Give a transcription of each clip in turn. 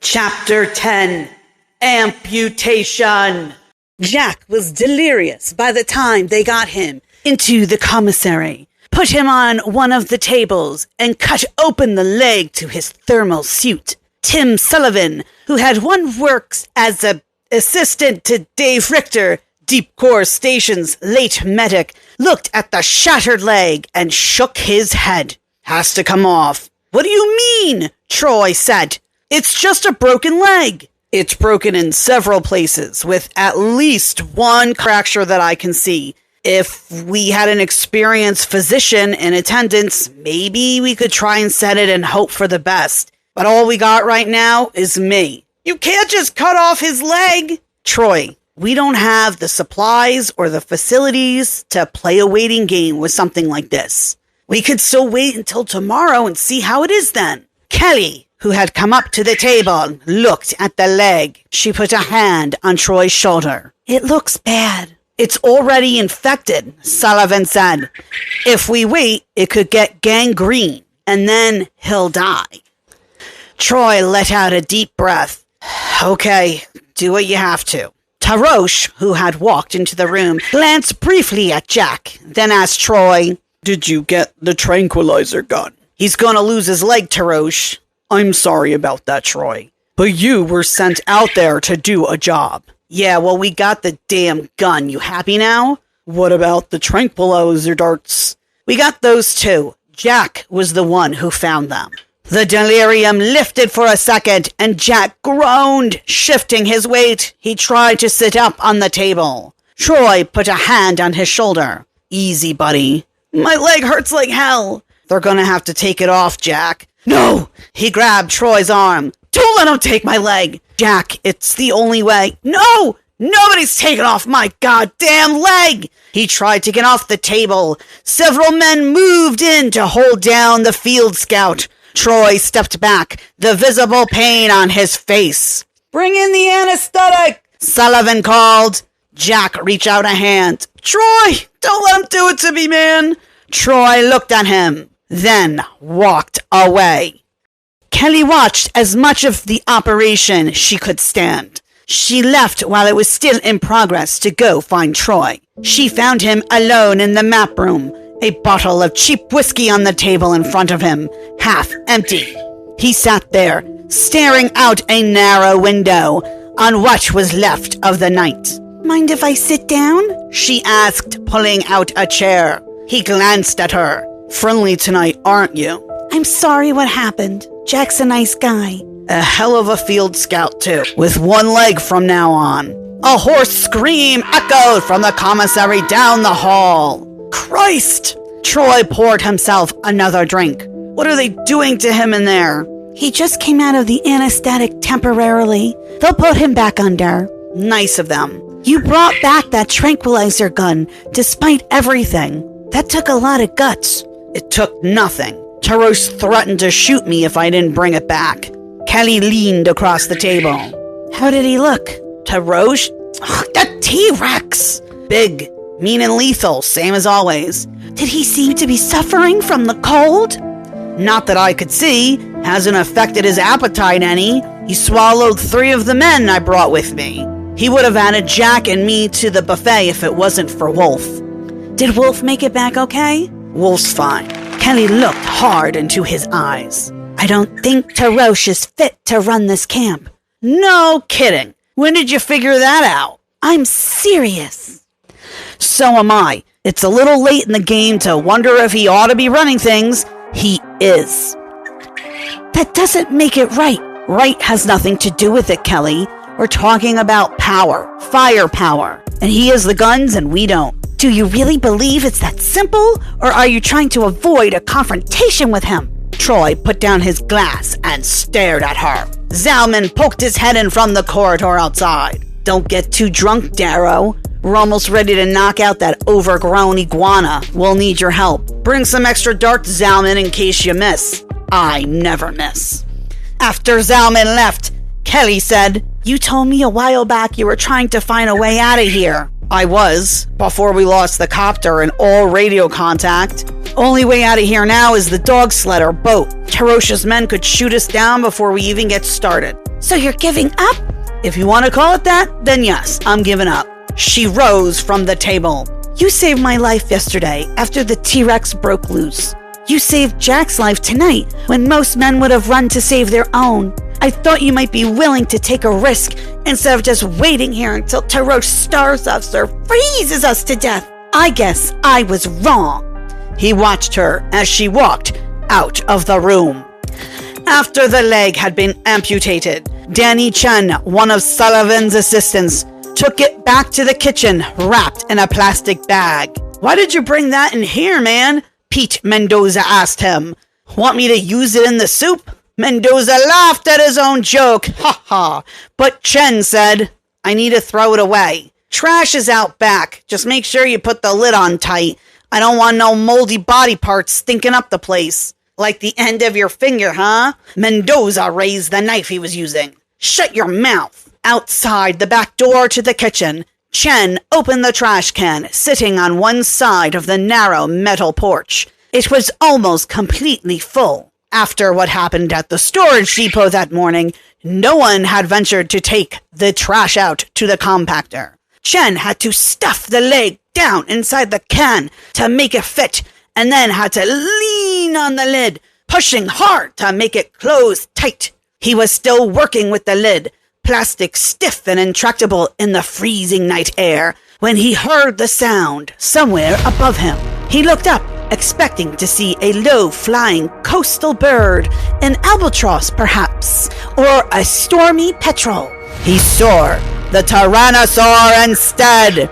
Chapter 10, Amputation. Jack was delirious by the time they got him into the commissary, put him on one of the tables, and cut open the leg to his thermal suit. Tim Sullivan, who had once worked as an assistant to Dave Richter, Deep Core Station's late medic, looked at the shattered leg and shook his head. Has to come off. What do you mean? Troy said. It's just a broken leg. It's broken in several places, with at least one fracture that I can see. If we had an experienced physician in attendance, maybe we could try and set it and hope for the best. But all we got right now is me. You can't just cut off his leg. Troy, we don't have the supplies or the facilities to play a waiting game with something like this. We could still wait until tomorrow and see how it is then. Kelly, who had come up to the table, looked at the leg. She put a hand on Troy's shoulder. It looks bad. It's already infected, Sullivan said. If we wait, it could get gangrene, and then he'll die. Troy let out a deep breath. Okay, do what you have to. Tarosh, who had walked into the room, glanced briefly at Jack, then asked Troy, Did you get the tranquilizer gun? He's gonna lose his leg, Tarosh. I'm sorry about that, Troy. But you were sent out there to do a job. Yeah, well, we got the damn gun. You happy now? What about the tranquilizer darts? We got those too. Jack was the one who found them. The delirium lifted for a second, and Jack groaned, shifting his weight. He tried to sit up on the table. Troy put a hand on his shoulder. Easy, buddy. My leg hurts like hell. They're gonna have to take it off, Jack. No! He grabbed Troy's arm. Don't let him take my leg! Jack, it's the only way. No! Nobody's taking off my goddamn leg! He tried to get off the table. Several men moved in to hold down the field scout. Troy stepped back, the visible pain on his face. Bring in the anesthetic! Sullivan called. Jack reached out a hand. Troy! Don't let him do it to me, man! Troy looked at him, then walked away. Kelly watched as much of the operation she could stand. She left while it was still in progress to go find Troy. She found him alone in the map room, a bottle of cheap whiskey on the table in front of him, half empty. He sat there, staring out a narrow window on what was left of the night. Mind if I sit down? She asked, pulling out a chair. He glanced at her. Friendly tonight, aren't you? I'm sorry what happened. Jack's a nice guy. A hell of a field scout, too, with one leg from now on. A hoarse scream echoed from the commissary down the hall. Christ! Troy poured himself another drink. What are they doing to him in there? He just came out of the anesthetic temporarily. They'll put him back under. Nice of them. You brought back that tranquilizer gun, despite everything. That took a lot of guts. It took nothing. Tarosh threatened to shoot me if I didn't bring it back. Kelly leaned across the table. How did he look? Tarosh? The T-Rex! Big, mean and lethal, same as always. Did he seem to be suffering from the cold? Not that I could see. Hasn't affected his appetite any. He swallowed 3 of the men I brought with me. He would have added Jack and me to the buffet if it wasn't for Wolf. Did Wolf make it back okay? Wolf's fine. Kelly looked hard into his eyes. I don't think Tarosh is fit to run this camp. No kidding. When did you figure that out? I'm serious. So am I. It's a little late in the game to wonder if he ought to be running things. He is. That doesn't make it right. Right has nothing to do with it, Kelly. We're talking about power, firepower. And he has the guns and we don't. Do you really believe it's that simple? Or are you trying to avoid a confrontation with him? Troy put down his glass and stared at her. Zalman poked his head in from the corridor outside. Don't get too drunk, Darrow. We're almost ready to knock out that overgrown iguana. We'll need your help. Bring some extra darts, Zalman, in case you miss. I never miss. After Zalman left, Kelly said, You told me a while back you were trying to find a way out of here. I was, before we lost the copter and all radio contact. Only way out of here now is the dog sled or boat. Terosha's men could shoot us down before we even get started. So you're giving up? If you want to call it that, then yes, I'm giving up. She rose from the table. You saved my life yesterday after the T-Rex broke loose. You saved Jack's life tonight when most men would have run to save their own. I thought you might be willing to take a risk instead of just waiting here until Tarosh starves us or freezes us to death. I guess I was wrong. He watched her as she walked out of the room. After the leg had been amputated, Danny Chen, one of Sullivan's assistants, took it back to the kitchen wrapped in a plastic bag. "Why did you bring that in here, man?" Pete Mendoza asked him. "Want me to use it in the soup?" Mendoza laughed at his own joke. Ha ha. But Chen said, "I need to throw it away. Trash is out back. Just make sure you put the lid on tight. I don't want no moldy body parts stinking up the place." "Like the end of your finger, huh?" Mendoza raised the knife he was using. "Shut your mouth." Outside the back door to the kitchen, Chen opened the trash can sitting on one side of the narrow metal porch. It was almost completely full. After what happened at the storage depot that morning, no one had ventured to take the trash out to the compactor. Chen had to stuff the leg down inside the can to make it fit, and then had to lean on the lid, pushing hard to make it close tight. He was still working with the lid, plastic stiff and intractable in the freezing night air, when he heard the sound somewhere above him. He looked up, expecting to see a low-flying coastal bird, an albatross perhaps, or a stormy petrel. He saw the Tyrannosaur instead.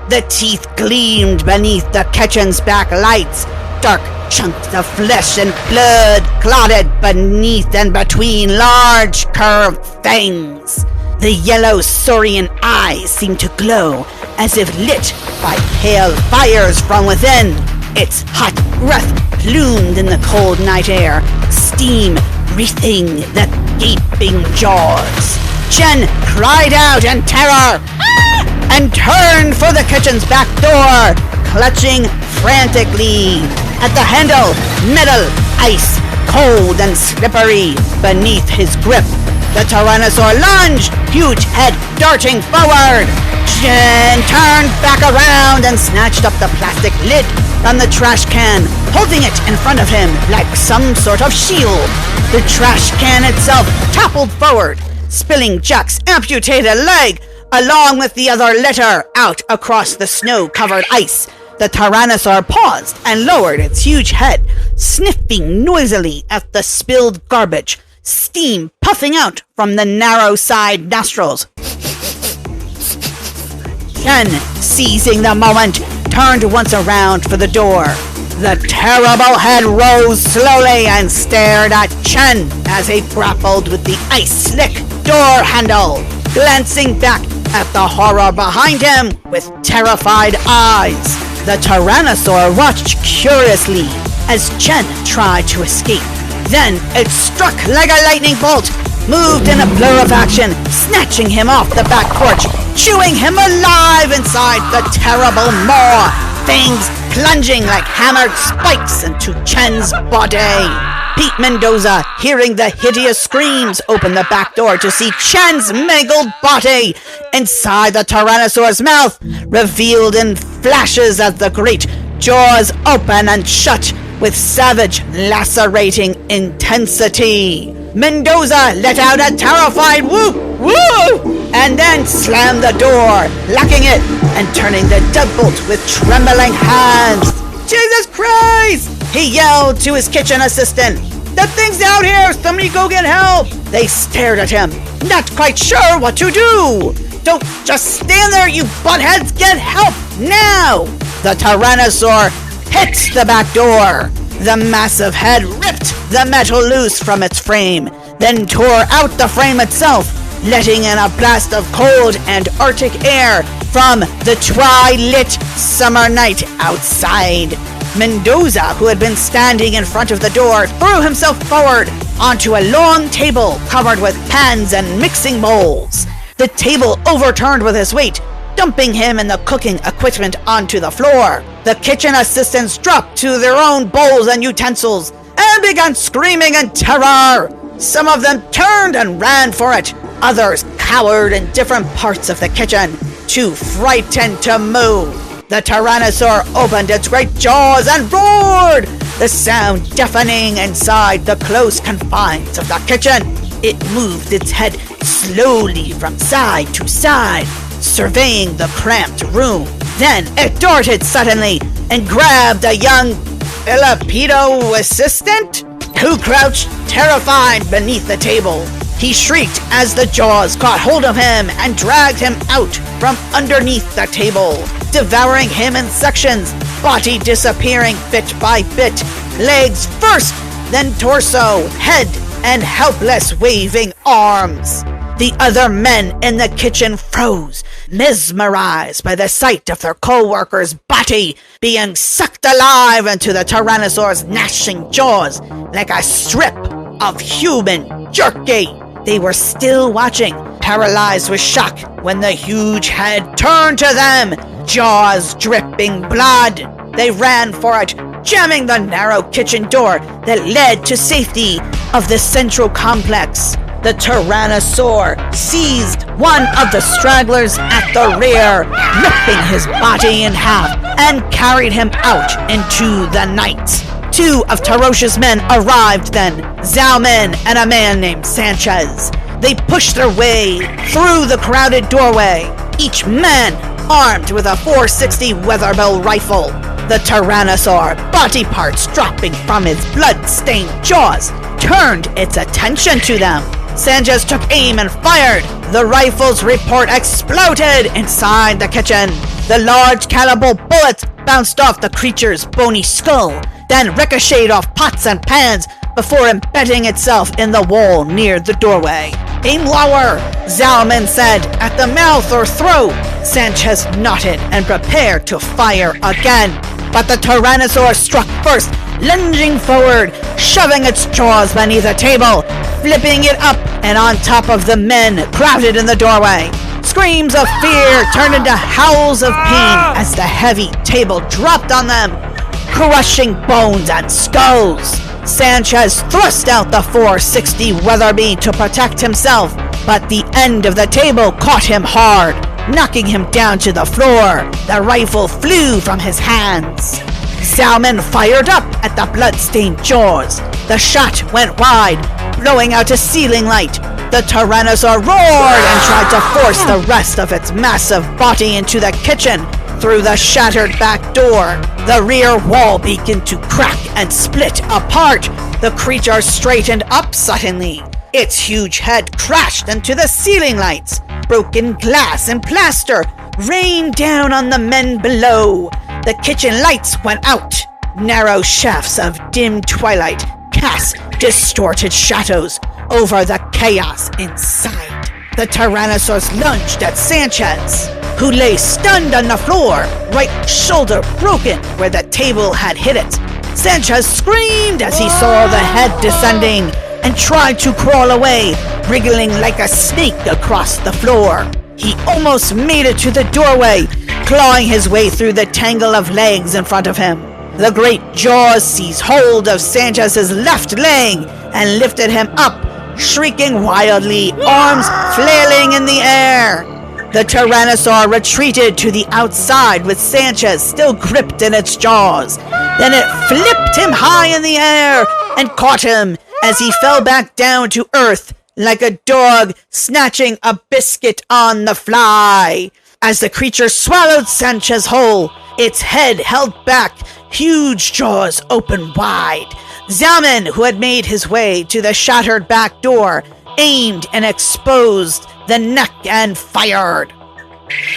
The teeth gleamed beneath the kitchen's backlights. Dark chunks of flesh and blood clotted beneath and between large curved fangs. The yellow saurian eyes seemed to glow as if lit by pale fires from within. Its hot breath plumed in the cold night air, steam wreathing the gaping jaws. Chen cried out in terror and turned for the kitchen's back door, clutching frantically at the handle. Metal, ice, cold and slippery beneath his grip. The Tyrannosaur lunged, huge head darting forward. Chen turned back around and snatched up the plastic lid from the trash can, holding it in front of him like some sort of shield. The trash can itself toppled forward, spilling Jack's amputated leg along with the other litter out across the snow-covered ice. The Tyrannosaur paused and lowered its huge head, sniffing noisily at the spilled garbage, steam puffing out from the narrow-side nostrils. Chen, seizing the moment, turned once around for the door. The terrible head rose slowly and stared at Chen as he grappled with the ice-slick door handle, glancing back at the horror behind him with terrified eyes. The Tyrannosaur watched curiously as Chen tried to escape. Then it struck like a lightning bolt, moved in a blur of action, snatching him off the back porch, chewing him alive inside the terrible maw, fangs plunging like hammered spikes into Chen's body. Pete Mendoza, hearing the hideous screams, opened the back door to see Chen's mangled body inside the Tyrannosaur's mouth, revealed in flashes as the great jaws open and shut with savage, lacerating intensity. Mendoza let out a terrified whoop, woo, and then slammed the door, locking it and turning the deadbolt with trembling hands. "Jesus Christ!" he yelled to his kitchen assistant. "That thing's out here! Somebody go get help!" They stared at him, not quite sure what to do. "Don't just stand there, you buttheads! Get help now!" The Tyrannosaur hit the back door. The massive head ripped the metal loose from its frame, then tore out the frame itself, letting in a blast of cold Antarctic air from the twilit summer night outside. Mendoza, who had been standing in front of the door, threw himself forward onto a long table covered with pans and mixing bowls. The table overturned with his weight, dumping him and the cooking equipment onto the floor. The kitchen assistants dropped to their own bowls and utensils and began screaming in terror. Some of them turned and ran for it. Others cowered in different parts of the kitchen, too frightened to move. The Tyrannosaur opened its great jaws and roared, the sound deafening inside the close confines of the kitchen. It moved its head slowly from side to side, surveying the cramped room. Then it darted suddenly and grabbed a young Filipino assistant who crouched terrified beneath the table. He shrieked as the jaws caught hold of him and dragged him out from underneath the table, devouring him in sections, body disappearing bit by bit, legs first, then torso, head, and helpless waving arms. The other men in the kitchen froze, mesmerized by the sight of their co-worker's body being sucked alive into the Tyrannosaur's gnashing jaws like a strip of human jerky. They were still watching, paralyzed with shock, when the huge head turned to them, jaws dripping blood. They ran for it, jamming the narrow kitchen door that led to safety of the central complex. The Tyrannosaur seized one of the stragglers at the rear, ripping his body in half, and carried him out into the night. Two of Tarosha's men arrived then, Zalman and a man named Sanchez. They pushed their way through the crowded doorway, each man armed with a .460 Weatherbill rifle. The Tyrannosaur, body parts dropping from its blood-stained jaws, turned its attention to them. Sanchez took aim and fired. The rifle's report exploded inside the kitchen. The large caliber bullets bounced off the creature's bony skull, then ricocheted off pots and pans before embedding itself in the wall near the doorway. Aim lower, Zalman said, at the mouth or throat. Sanchez nodded and prepared to fire again. But the Tyrannosaur struck first, lunging forward, shoving its jaws beneath the table, flipping it up and on top of the men crowded in the doorway. Screams of fear turned into howls of pain as the heavy table dropped on them, crushing bones and skulls. Sanchez thrust out the .460 Weatherby to protect himself, but the end of the table caught him hard, knocking him down to the floor. The rifle flew from his hands. Salmon fired up at the blood-stained jaws. The shot went wide, blowing out a ceiling light. The Tyrannosaur roared and tried to force the rest of its massive body into the kitchen through the shattered back door. The rear wall began to crack and split apart. The creature straightened up suddenly. Its huge head crashed into the ceiling lights. Broken glass and plaster rained down on the men below. The kitchen lights went out. Narrow shafts of dim twilight cast distorted shadows over the chaos inside. The Tyrannosaurus lunged at Sanchez, who lay stunned on the floor, right shoulder broken where the table had hit it. Sanchez screamed as he saw the head descending and tried to crawl away, wriggling like a snake across the floor. He almost made it to the doorway, clawing his way through the tangle of legs in front of him. The great jaws seized hold of Sanchez's left leg and lifted him up, shrieking wildly, arms flailing in the air. The Tyrannosaur retreated to the outside with Sanchez still gripped in its jaws. Then it flipped him high in the air and caught him as he fell back down to earth like a dog snatching a biscuit on the fly. As the creature swallowed Sanchez whole, its head held back, huge jaws open wide. Zalman, who had made his way to the shattered back door, aimed and exposed the neck and fired.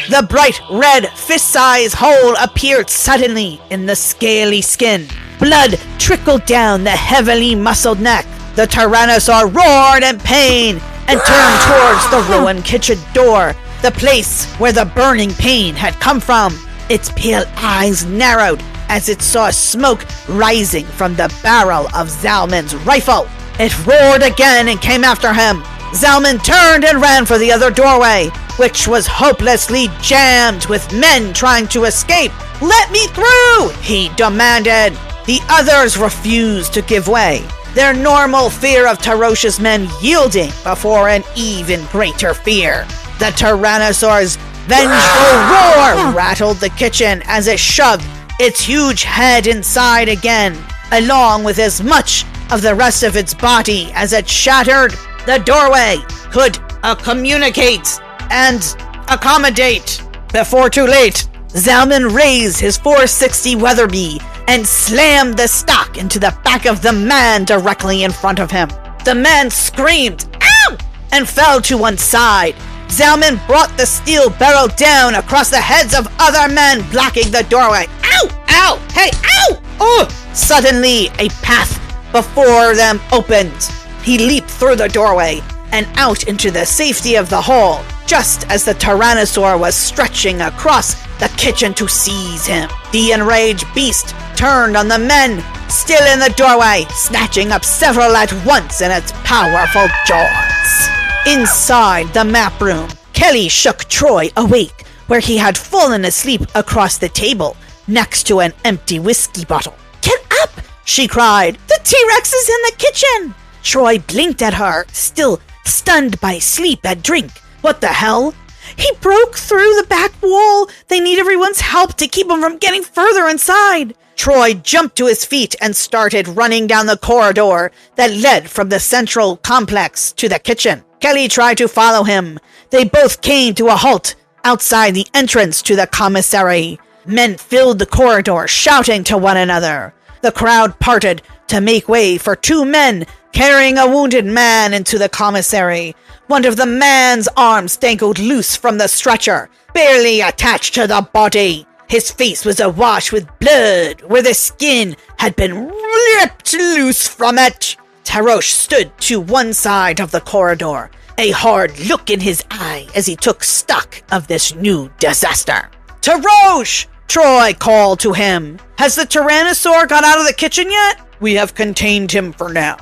The bright red fist-sized hole appeared suddenly in the scaly skin. Blood trickled down the heavily muscled neck. The Tyrannosaur roared in pain and turned towards the ruined kitchen door, the place where the burning pain had come from. Its pale eyes narrowed as it saw smoke rising from the barrel of Zalman's rifle. It roared again and came after him. Zalman turned and ran for the other doorway, which was hopelessly jammed with men trying to escape. "Let me through!" he demanded. The others refused to give way, their normal fear of ferocious men yielding before an even greater fear. The Tyrannosaur's vengeful roar rattled the kitchen as it shoved its huge head inside again, along with as much of the rest of its body as it shattered the doorway could communicate and accommodate. Before too late, Zalman raised his 460 Weatherby and slammed the stock into the back of the man directly in front of him. The man screamed, "Ow!" and fell to one side. Zalman brought the steel barrel down across the heads of other men blocking the doorway. "Ow! Ow! Hey! Ow! Oh!" Suddenly, a path before them opened. He leaped through the doorway and out into the safety of the hall, just as the Tyrannosaur was stretching across the kitchen to seize him. The enraged beast turned on the men still in the doorway, snatching up several at once in its powerful jaws. Inside the map room, Kelly shook Troy awake, where he had fallen asleep across the table next to an empty whiskey bottle. "Get up!" she cried. "The T-Rex is in the kitchen!" Troy blinked at her, still stunned by sleep and drink. What the hell? He broke through the back wall. They need everyone's help to keep him from getting further inside. Troy jumped to his feet and started running down the corridor that led from the central complex to the kitchen. Kelly tried to follow him. They both came to a halt outside the entrance to the commissary. Men filled the corridor, shouting to one another. The crowd parted to make way for two men carrying a wounded man into the commissary. One of the man's arms dangled loose from the stretcher, barely attached to the body. His face was awash with blood, where the skin had been ripped loose from it. Tarosh stood to one side of the corridor, a hard look in his eye as he took stock of this new disaster. "Tarosh!" Troy called to him. "Has the Tyrannosaur got out of the kitchen yet?" "We have contained him for now."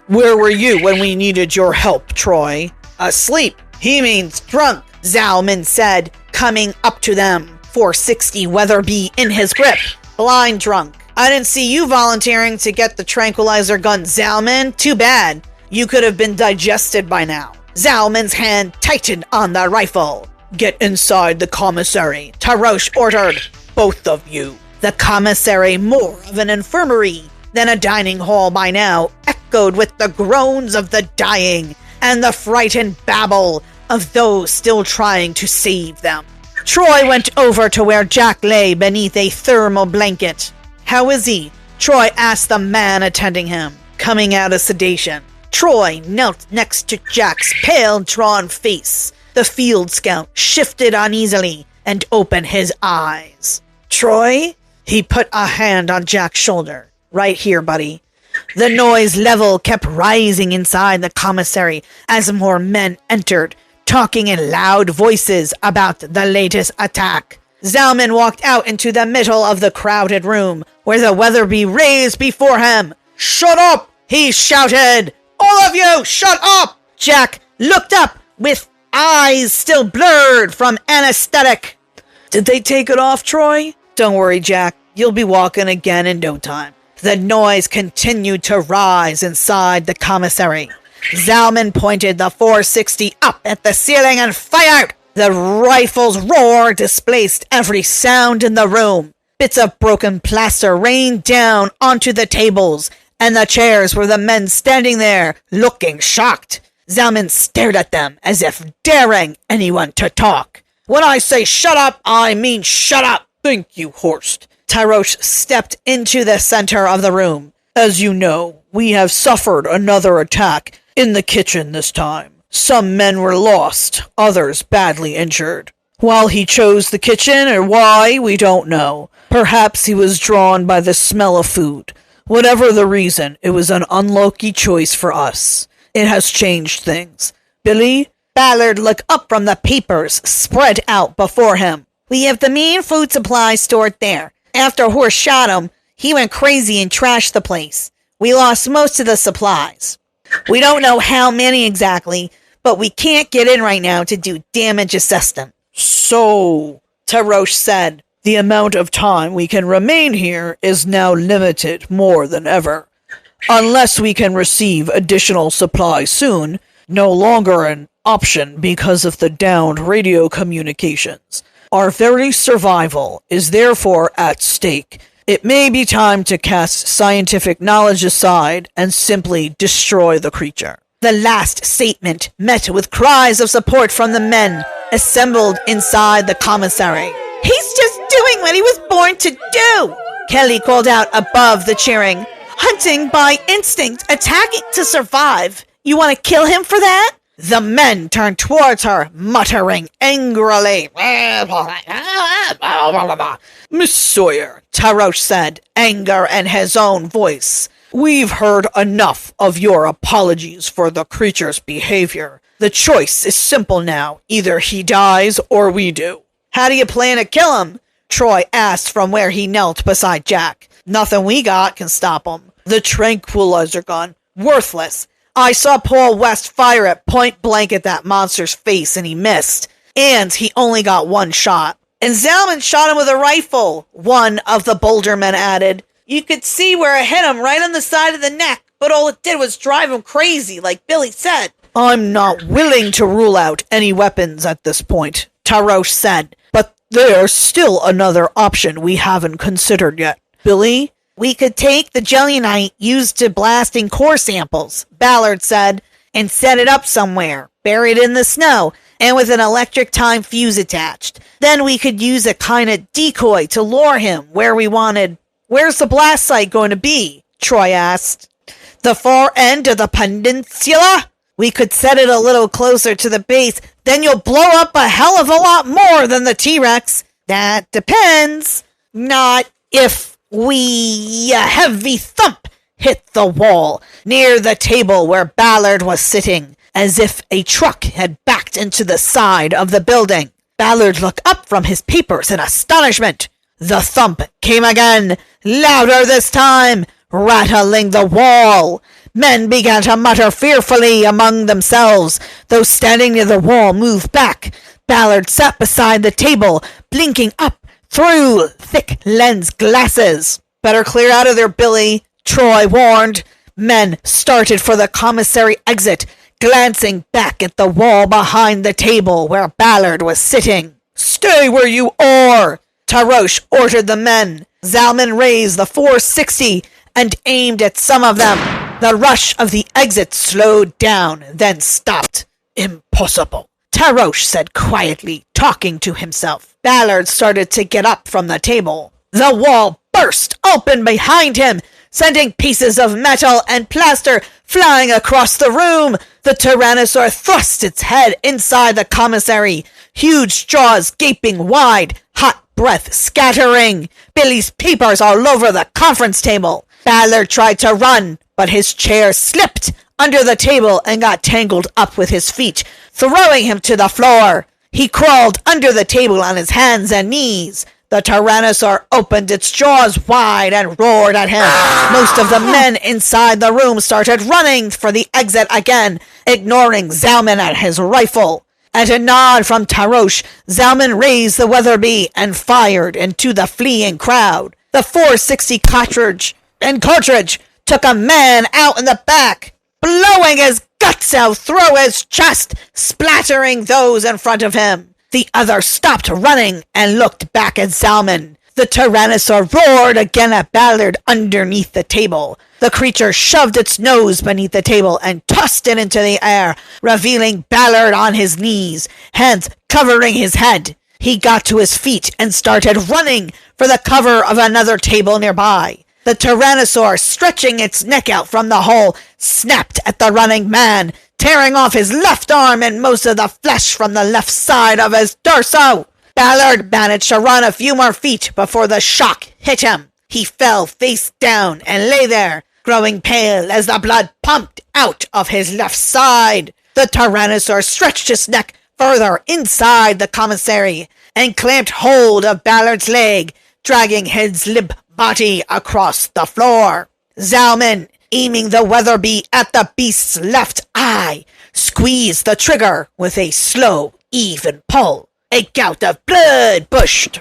"Where were you when we needed your help, Troy?" "Asleep. He means drunk," Zalman said, coming up to them, 460 Weatherby in his grip. "Blind drunk. I didn't see you volunteering to get the tranquilizer gun, Zalman. Too bad. You could have been digested by now." Zalman's hand tightened on the rifle. "Get inside the commissary," Tarosh ordered. "Both of you." The commissary, more of an infirmary than a dining hall by now, echoed with the groans of the dying and the frightened babble of those still trying to save them. Troy went over to where Jack lay beneath a thermal blanket. "How is he?" Troy asked the man attending him, coming out of sedation. Troy knelt next to Jack's pale, drawn face. The field scout shifted uneasily and opened his eyes. "Troy?" He put a hand on Jack's shoulder. "Right here, buddy." The noise level kept rising inside the commissary as more men entered, talking in loud voices about the latest attack. Zalman walked out into the middle of the crowded room, where the Weatherby raised before him. "Shut up!" he shouted. "All of you, shut up!" Jack looked up with eyes still blurred from anesthetic. "Did they take it off, Troy?" "Don't worry, Jack. You'll be walking again in no time." The noise continued to rise inside the commissary. Zalman pointed the 460 up at the ceiling and fired. The rifle's roar displaced every sound in the room. Bits of broken plaster rained down onto the tables and the chairs where the men standing there, looking shocked. Zalman stared at them as if daring anyone to talk. "When I say shut up, I mean shut up." "Thank you, Horst." Tarosh stepped into the center of the room. "As you know, we have suffered another attack in the kitchen this time. Some men were lost, others badly injured. While he chose the kitchen, or why, we don't know. Perhaps he was drawn by the smell of food. Whatever the reason, it was an unlucky choice for us. It has changed things. Billy?" Ballard looked up from the papers spread out before him. "We have the main food supply stored there. After Horst shot him, he went crazy and trashed the place. We lost most of the supplies. We don't know how many exactly, but we can't get in right now to do damage assessment. So, Tarosh said, the amount of time we can remain here is now limited more than ever. Unless we can receive additional supplies soon, no longer an option because of the downed radio communications. Our very survival is therefore at stake. It may be time to cast scientific knowledge aside and simply destroy the creature. The last statement met with cries of support from the men assembled inside the commissary. He's just doing what he was born to do, Kelly called out above the cheering. Hunting by instinct, attacking to survive. You want to kill him for that? The men turned towards her, muttering angrily. Miss Sawyer, Tarosh said, anger in his own voice. We've heard enough of your apologies for the creature's behavior. The choice is simple now. Either he dies or we do. How do you plan to kill him? Troy asked from where he knelt beside Jack. Nothing we got can stop him. The tranquilizer gun. Worthless. I saw Paul West fire it point blank at that monster's face and he missed. And he only got one shot. And Zalman shot him with a rifle, one of the Boulder men added. You could see where it hit him right on the side of the neck, but all it did was drive him crazy, like Billy said. I'm not willing to rule out any weapons at this point, Tarosh said, but there's still another option we haven't considered yet. Billy? We could take the Jellyonite used to blasting core samples, Ballard said, and set it up somewhere, buried in the snow, and with an electric time fuse attached. Then we could use a kind of decoy to lure him where we wanted. Where's the blast site going to be? Troy asked. The far end of the peninsula? We could set it a little closer to the base, then you'll blow up a hell of a lot more than the T-Rex. That depends. Not if we... A heavy thump hit the wall near the table where Ballard was sitting, as if a truck had backed into the side of the building. Ballard looked up from his papers in astonishment. The thump came again, louder this time, rattling the wall. Men began to mutter fearfully among themselves. Those standing near the wall moved back. Ballard sat beside the table, blinking up through thick lens glasses. Better clear out of there, Billy, Troy warned. Men started for the commissary exit, glancing back at the wall behind the table where Ballard was sitting. Stay where you are, Tarosh ordered the men. Zalman raised the 460 and aimed at some of them. The rush of the exit slowed down, then stopped. Impossible, Tarosh said quietly, talking to himself. Ballard started to get up from the table. The wall burst open behind him, sending pieces of metal and plaster flying across the room. The Tyrannosaur thrust its head inside the commissary, huge jaws gaping wide, hot breath scattering. Billy's papers all over the conference table. Ballard tried to run, but his chair slipped under the table and got tangled up with his feet, throwing him to the floor. He crawled under the table on his hands and knees. The Tyrannosaur opened its jaws wide and roared at him. Most of the men inside the room started running for the exit again, ignoring Zalman and his rifle. At a nod from Tarosh, Zalman raised the Weatherby and fired into the fleeing crowd. The 460 cartridge took a man out in the back, blowing his guts out through his chest, splattering those in front of him. The other stopped running and looked back at Zalman. The Tyrannosaur roared again at Ballard underneath the table. The creature shoved its nose beneath the table and tossed it into the air, revealing Ballard on his knees, hands covering his head. He got to his feet and started running for the cover of another table nearby. The Tyrannosaur, stretching its neck out from the hole, snapped at the running man, tearing off his left arm and most of the flesh from the left side of his torso. Ballard managed to run a few more feet before the shock hit him. He fell face down and lay there, growing pale as the blood pumped out of his left side. The Tyrannosaur stretched its neck further inside the commissary and clamped hold of Ballard's leg, dragging his limp body across the floor. Zalman, aiming the Weatherby at the beast's left eye, squeezed the trigger with a slow, even pull. A gout of blood burst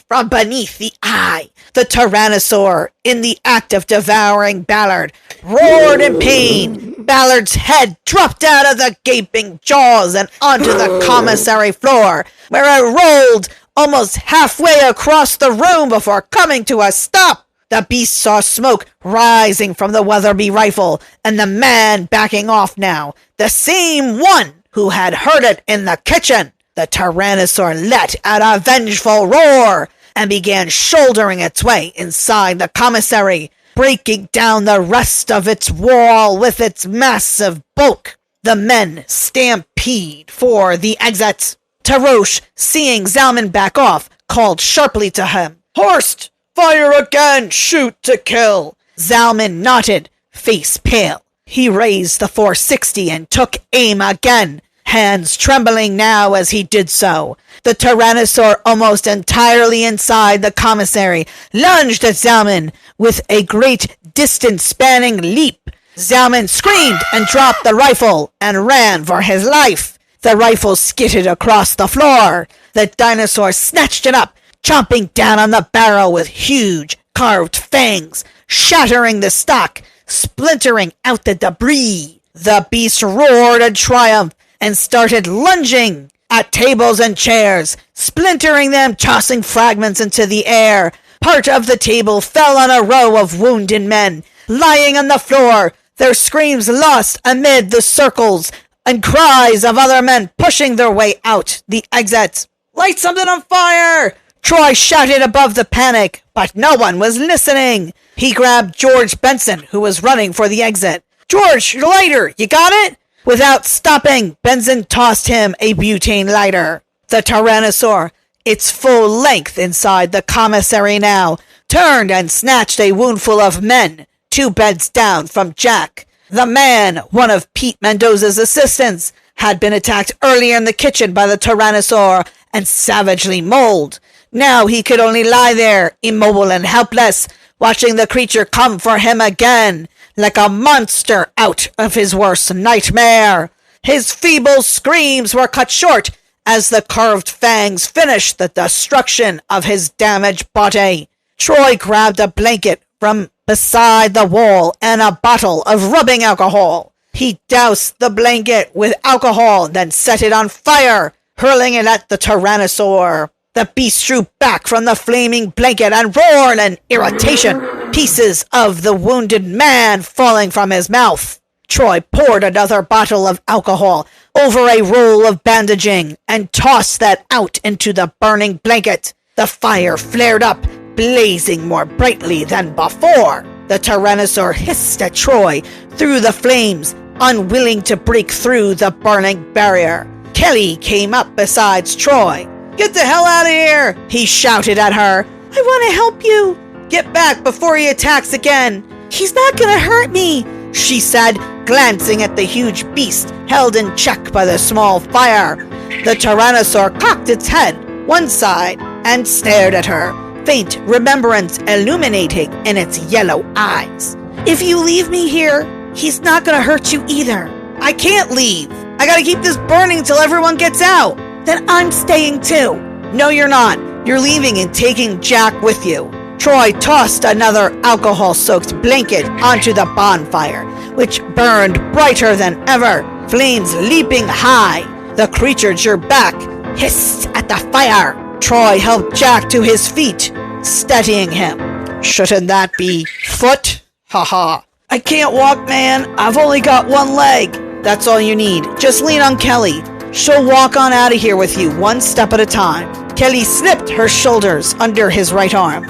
from beneath the eye. The Tyrannosaur, in the act of devouring Ballard, roared in pain. Ballard's head dropped out of the gaping jaws and onto the commissary floor, where it rolled almost halfway across the room before coming to a stop. The beast saw smoke rising from the Weatherby rifle, and the man backing off now, the same one who had heard it in the kitchen. The Tyrannosaur let out a vengeful roar and began shouldering its way inside the commissary, breaking down the rest of its wall with its massive bulk. The men stampede for the exit. Tarosh, seeing Zalman back off, called sharply to him, "Horst, fire again! Shoot to kill!" Zalman nodded, face pale. He raised the 460 and took aim again, hands trembling now as he did so. The Tyrannosaur, almost entirely inside the commissary, lunged at Zalman with a great distance-spanning leap. Zalman screamed and dropped the rifle and ran for his life. The rifle skidded across the floor. The dinosaur snatched it up, chomping down on the barrel with huge carved fangs, shattering the stock, splintering out the debris. The beast roared in triumph and started lunging at tables and chairs, splintering them, tossing fragments into the air. Part of the table fell on a row of wounded men, lying on the floor, their screams lost amid the circles and cries of other men pushing their way out the exit. "Light something on fire!" Troy shouted above the panic, but no one was listening. He grabbed George Benson, who was running for the exit. "George, your lighter, you got it?" Without stopping, Benson tossed him a butane lighter. The Tyrannosaur, its full length inside the commissary now, turned and snatched a woundful of men, 2 beds down from Jack. The man, one of Pete Mendoza's assistants, had been attacked earlier in the kitchen by the Tyrannosaur and savagely mauled. Now he could only lie there, immobile and helpless, watching the creature come for him again, like a monster out of his worst nightmare. His feeble screams were cut short as the curved fangs finished the destruction of his damaged body. Troy grabbed a blanket from beside the wall and a bottle of rubbing alcohol. He doused the blanket with alcohol, then set it on fire, hurling it at the Tyrannosaur. The beast drew back from the flaming blanket and roared in irritation, pieces of the wounded man falling from his mouth. Troy poured another bottle of alcohol over a roll of bandaging and tossed that out into the burning blanket. The fire flared up, blazing more brightly than before. The Tyrannosaur hissed at Troy through the flames, unwilling to break through the burning barrier. Kelly came up beside Troy. "Get the hell out of here!" he shouted at her. "I want to help you." "Get back before he attacks again." "He's not going to hurt me," she said, glancing at the huge beast held in check by the small fire. The Tyrannosaur cocked its head one side and stared at her, faint remembrance illuminating in its yellow eyes. "If you leave me here, he's not going to hurt you either." "I can't leave. I gotta keep this burning till everyone gets out." "Then I'm staying too." "No, you're not. You're leaving and taking Jack with you." Troy tossed another alcohol-soaked blanket onto the bonfire, which burned brighter than ever, flames leaping high. The creature drew back, hissed at the fire. Troy helped Jack to his feet, steadying him. "Shouldn't that be foot? Ha." "I can't walk, man. I've only got one leg." "That's all you need. Just lean on Kelly. She'll walk on out of here with you, one step at a time." Kelly slipped her shoulders under his right arm.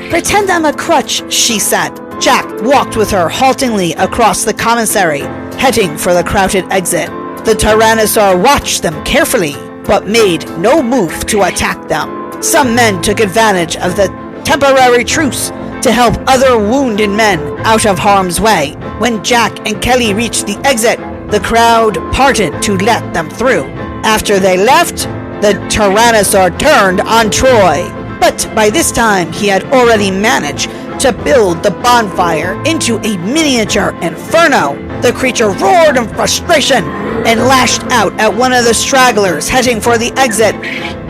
"Pretend I'm a crutch," she said. Jack walked with her haltingly across the commissary, heading for the crowded exit. The Tyrannosaur watched them carefully, but made no move to attack them. Some men took advantage of the temporary truce to help other wounded men out of harm's way. When Jack and Kelly reached the exit, the crowd parted to let them through. After they left, the Tyrannosaur turned on Troy. But by this time, he had already managed to build the bonfire into a miniature inferno. The creature roared in frustration and lashed out at one of the stragglers heading for the exit,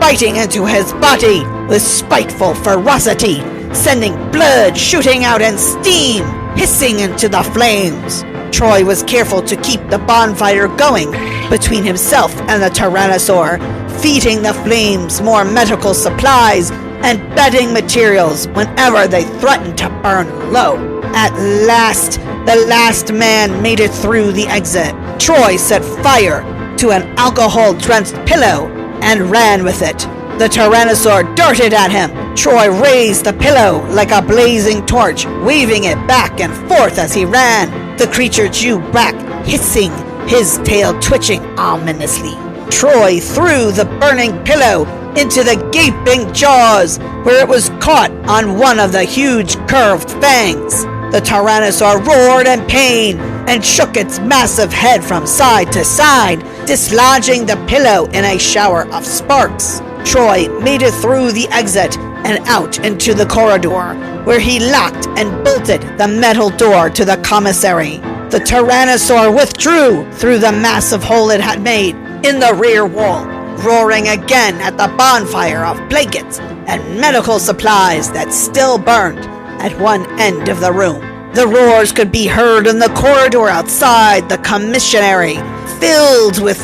biting into his body with spiteful ferocity, sending blood shooting out and steam hissing into the flames. Troy was careful to keep the bonfire going between himself and the Tyrannosaur, feeding the flames more medical supplies and bedding materials whenever they threatened to burn low. At last, the last man made it through the exit. Troy set fire to an alcohol-drenched pillow and ran with it. The Tyrannosaur darted at him. Troy raised the pillow like a blazing torch, waving it back and forth as he ran. The creature drew back, hissing, his tail twitching ominously. Troy threw the burning pillow into the gaping jaws, where it was caught on one of the huge curved fangs. The Tyrannosaur roared in pain and shook its massive head from side to side, dislodging the pillow in a shower of sparks. Troy made it through the exit and out into the corridor, where he locked and bolted the metal door to the commissary. The Tyrannosaur withdrew through the massive hole it had made in the rear wall, roaring again at the bonfire of blankets and medical supplies that still burned at one end of the room. The roars could be heard in the corridor outside the commissary, filled with...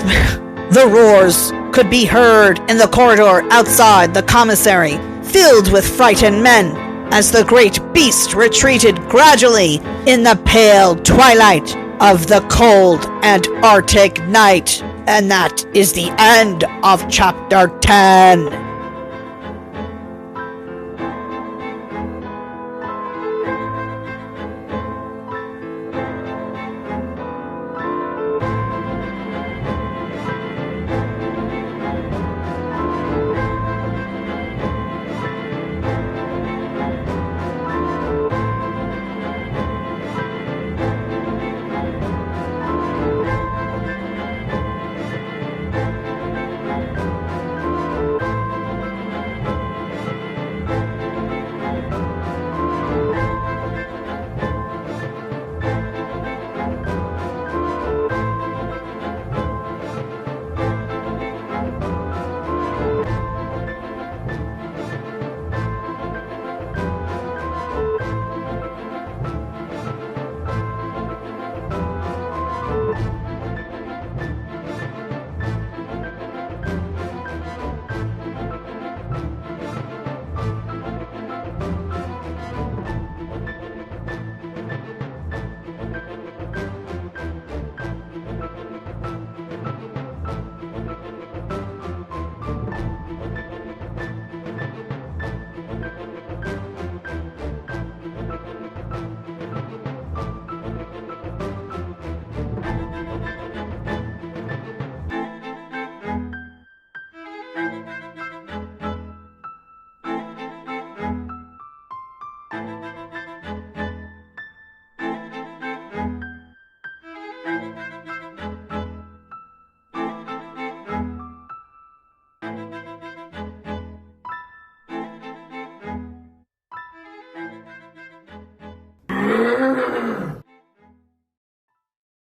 The roars could be heard in the corridor outside the commissary, filled with frightened men, as the great beast retreated gradually in the pale twilight of the cold Antarctic night. And that is the end of Chapter 10.